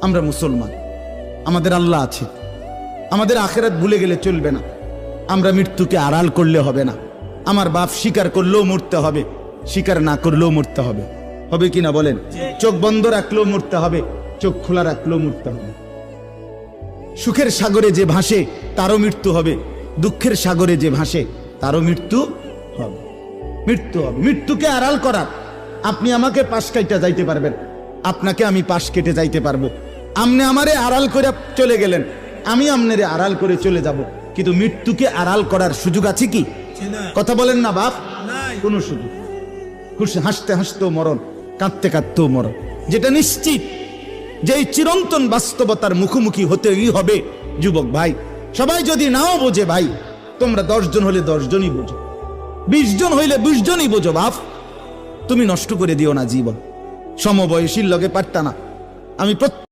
আমরা মুসলমান, আমাদের আল্লাহ আছে, আমাদের আখেরাত ভুলে গেলে চলবে না। আমরা মৃত্যুকে আড়াল করলে হবে না। আমার বাপ স্বীকার করলেও মরতে হবে, স্বীকার না করলেও মরতে হবে। হবে কিনা বলেন? চোখ বন্ধ রাখলেও মরতে হবে, চোখ খোলা রাখলেও মরতে হবে। সুখের সাগরে যে ভাসে তারও মৃত্যু হবে, দুঃখের সাগরে যে ভাসে তারও মৃত্যু হবে। মৃত্যু হবে। মৃত্যুকে আড়াল করার, আপনি আমাকে পাশ কাইটা যাইতে পারবেন, আপনাকে আমি পাশ কেটে যাইতে পারবো। আপনি আমারে আড়াল করে চলে গেলেন, আমি আপনারে আড়াল করে চলে যাব, কিন্তু মৃত্যুকে আড়াল করার সুযোগ আছে কি? কথা বলেন না বাপ, কোনো সুযোগ। খুশি হাসতে হাসতেও মরণ, কাঁদতে কাঁদতেও মরণ। যেটা নিশ্চিত যে এই চিরন্তন বাস্তবতার মুখোমুখি হতেই হবে যুবক ভাই। সবাই যদি নাও বোঝে ভাই, তোমরা 10 জন হলে 10 জনই বোঝো, 20 জন হইলে 20 জনই বোঝো। বাপ, তুমি নষ্ট করে দিও না জীবন। সমবয়সীর লগে পারতা না। আমি